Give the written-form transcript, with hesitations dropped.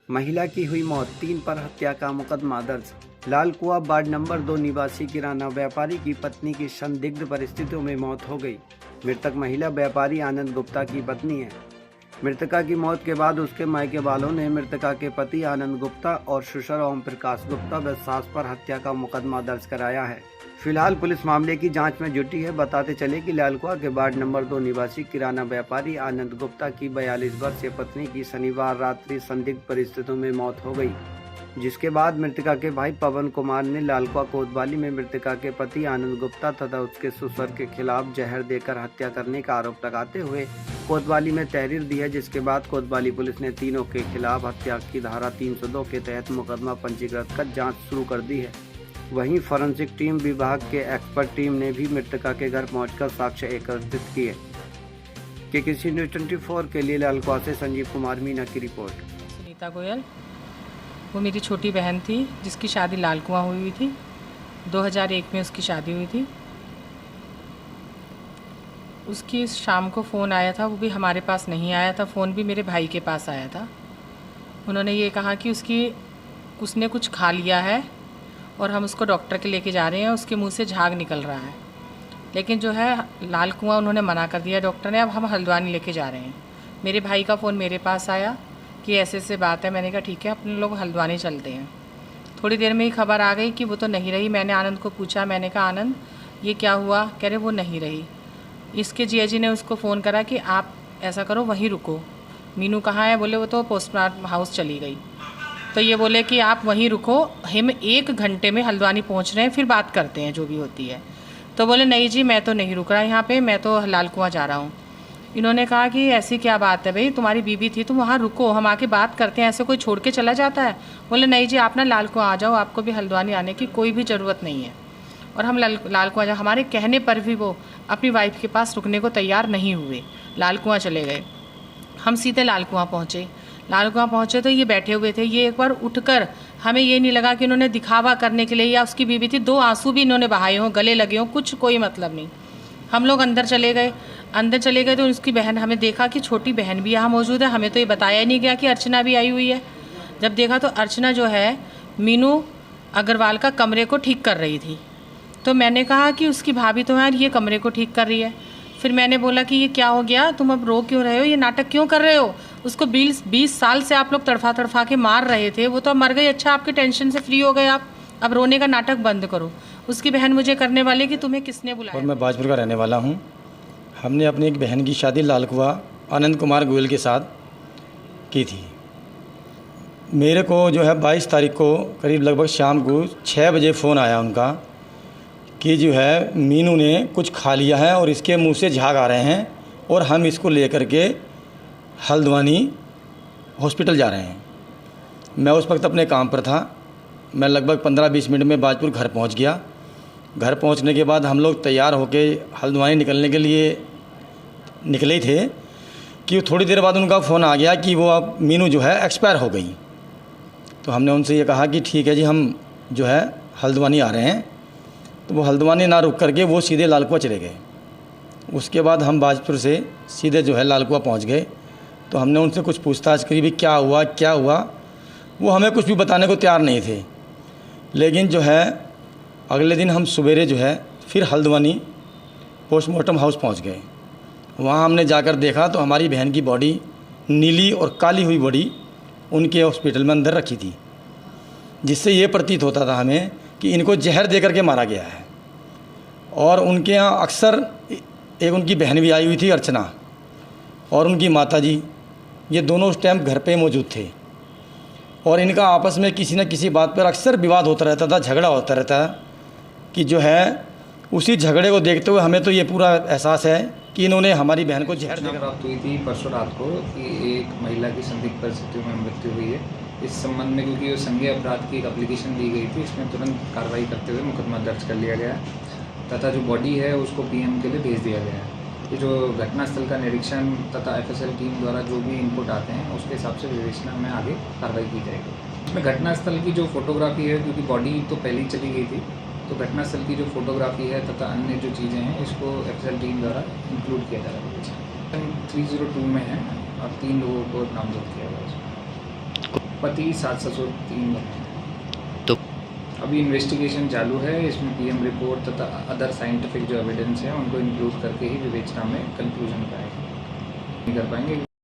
महिला की हुई मौत, 3 पर हत्या का मुकदमा दर्ज। लालकुआ वार्ड नंबर 2 निवासी किराना व्यापारी की पत्नी की संदिग्ध परिस्थितियों में मौत हो गई। मृतक महिला व्यापारी आनंद गुप्ता की पत्नी है। मृतका की मौत के बाद उसके मायके वालों ने मृतका के पति आनंद गुप्ता और ससुर ओम प्रकाश गुप्ता व सास पर हत्या का मुकदमा दर्ज कराया है। फिलहाल पुलिस मामले की जांच में जुटी है। बताते चले कि लालकुआ के वार्ड नंबर 2 निवासी किराना व्यापारी आनंद गुप्ता की 42 वर्षीय पत्नी की शनिवार रात्रि संदिग्ध परिस्थितियों में मौत हो गई, जिसके बाद मृतका के भाई पवन कुमार ने लालकुआ कोतवाली में मृतका के पति आनंद गुप्ता तथा उसके ससुर के खिलाफ जहर देकर हत्या करने का आरोप लगाते हुए कोतवाली में तहरीर दी है, जिसके बाद कोतवाली पुलिस ने तीनों के खिलाफ हत्या की धारा 302 के तहत मुकदमा पंजीकृत कर जांच शुरू कर दी है। वहीं फॉरेंसिक टीम विभाग के एक्सपर्ट टीम ने भी मृतका के घर पहुंचकर साक्ष्य एकत्रित किए। के किसी न्यूज़ 24 के लिए लालकुआ से संजीव कुमार मीना की रिपोर्ट। सुनीता गोयल, वो मेरी छोटी बहन थी जिसकी शादी लालकुआ हुई थी। 2001 में उसकी शादी हुई थी। उसकी शाम को फ़ोन आया था, वो भी हमारे पास नहीं आया था, फ़ोन भी मेरे भाई के पास आया था। उन्होंने ये कहा कि उसने कुछ खा लिया है और हम उसको डॉक्टर के लेके जा रहे हैं, उसके मुंह से झाग निकल रहा है। लेकिन जो है लालकुआ उन्होंने मना कर दिया डॉक्टर ने, अब हम हल्द्वानी लेके जा रहे हैं। मेरे भाई का फ़ोन मेरे पास आया कि ऐसे बात है। मैंने कहा ठीक है, अपने लोग हल्द्वानी चलते हैं। थोड़ी देर में ही खबर आ गई कि वो तो नहीं रही। मैंने आनंद को पूछा, मैंने कहा आनंद ये क्या हुआ? कह रहे वो नहीं रही। इसके जिया जी ने उसको फ़ोन करा कि आप ऐसा करो वहीं रुको। मीनू कहाँ है? बोले वो तो पोस्टमार्टम हाउस चली गई। तो ये बोले कि आप वहीं रुको, हम 1 घंटे में हल्द्वानी पहुँच रहे हैं, फिर बात करते हैं जो भी होती है। तो बोले नहीं जी, मैं तो नहीं रुक रहा यहाँ पे, मैं तो लालकुआ जा रहा हूँ। इन्होंने कहा कि ऐसी क्या बात है भाई, तुम्हारी बीबी थी, तुम वहाँ रुको, हम आके बात करते हैं, ऐसे कोई छोड़ के चला जाता है? बोले नहीं जी, आप ना लालकुआ आ जाओ, आपको भी हल्द्वानी आने की कोई भी ज़रूरत नहीं है। और हम लालकुआ जा, हमारे कहने पर भी वो अपनी वाइफ के पास रुकने को तैयार नहीं हुए, लालकुआ चले गए। हम सीधे लालकुआ पहुँचे तो ये बैठे हुए थे। ये एक बार उठकर, हमें ये नहीं लगा कि इन्होंने दिखावा करने के लिए, या उसकी बीबी थी, 2 आंसू भी इन्होंने बहाए हों, गले लगे हों, कुछ कोई मतलब नहीं। हम लोग अंदर चले गए तो उसकी बहन, हमें देखा कि छोटी बहन भी यहाँ मौजूद है। हमें तो ये बताया नहीं गया कि अर्चना भी आई हुई है। जब देखा तो अर्चना जो है मीनू अग्रवाल का कमरे को ठीक कर रही थी। तो मैंने कहा कि उसकी भाभी तो यार ये कमरे को ठीक कर रही है। फिर मैंने बोला कि ये क्या हो गया, तुम अब रो क्यों रहे हो, ये नाटक क्यों कर रहे हो? उसको 20 साल से आप लोग तड़फा के मार रहे थे, वो तो अब मर गई। अच्छा, आपके टेंशन से फ्री हो गए आप, अब रोने का नाटक बंद करो। उसकी बहन मुझे करने वाली कि तुम्हें किसने बुलाया। और मैं बाजपुर का रहने वाला हूँ। हमने अपनी एक बहन की शादी लालकुआ आनंद कुमार गोयल के साथ की थी। मेरे को जो है 22 तारीख को करीब लगभग शाम को 6 बजे फ़ोन आया उनका कि जो है मीनू ने कुछ खा लिया है और इसके मुंह से झाग आ रहे हैं और हम इसको लेकर के हल्द्वानी हॉस्पिटल जा रहे हैं। मैं उस वक्त अपने काम पर था। मैं लगभग 15-20 मिनट में बाजपुर घर पहुंच गया। घर पहुंचने के बाद हम लोग तैयार होके हल्द्वानी निकलने के लिए निकले ही थे कि थोड़ी देर बाद उनका फ़ोन आ गया कि वो अब मीनू जो है एक्सपायर हो गई। तो हमने उनसे ये कहा कि ठीक है जी, हम जो है हल्द्वानी आ रहे हैं। तो वो हल्द्वानी ना रुक करके वो सीधे लालकुआ चले गए। उसके बाद हम बाजपुर से सीधे जो है लालकुआ पहुंच गए। तो हमने उनसे कुछ पूछताछ करी, भी क्या हुआ। वो हमें कुछ भी बताने को तैयार नहीं थे। लेकिन जो है अगले दिन हम सवेरे जो है फिर हल्द्वानी पोस्टमार्टम हाउस पहुंच गए। वहाँ हमने जाकर देखा तो हमारी बहन की बॉडी, नीली और काली हुई बॉडी, उनके हॉस्पिटल में अंदर रखी थी, जिससे ये प्रतीत होता था हमें कि इनको जहर दे करके मारा गया है। और उनके यहाँ अक्सर एक उनकी बहन भी आई हुई थी, अर्चना, और उनकी माताजी, ये दोनों उस टाइम घर पे मौजूद थे। और इनका आपस में किसी न किसी बात पर अक्सर विवाद होता रहता था, झगड़ा होता रहता है कि जो है उसी झगड़े को देखते हुए हमें तो ये पूरा एहसास है कि इन्होंने हमारी बहन को जहर देकर। प्राप्त हुई थी परसों रात को कि एक महिला की संदिग्ध परिस्थितियों में मृत्यु हुई है। इस संबंध में क्योंकि संज्ञेय अपराध की एक एप्लीकेशन दी गई थी, इसमें तुरंत कार्रवाई करते हुए मुकदमा दर्ज कर लिया गया तथा जो बॉडी है उसको पीएम के लिए भेज दिया गया है। ये जो घटनास्थल का निरीक्षण तथा एफएसएल टीम द्वारा जो भी इनपुट आते हैं उसके हिसाब से विवेचना में आगे कार्रवाई की जाएगी। इसमें घटनास्थल की जो फोटोग्राफी है, क्योंकि बॉडी तो पहले ही चली गई थी, तो घटनास्थल की जो फोटोग्राफी है तथा अन्य जो चीज़ें हैं इसको एफएसएल टीम द्वारा इंक्लूड किया जा रहा है। 302 में है और 3 लोगों को नामजद किया गया है। पति, सास ससुर 3 लोग। तो अभी इन्वेस्टिगेशन चालू है, इसमें पीएम रिपोर्ट तथा अदर साइंटिफिक जो एविडेंस है उनको इंक्लूड करके ही विवेचना में कंक्लूजन पाएंगे, नहीं कर पाएंगे।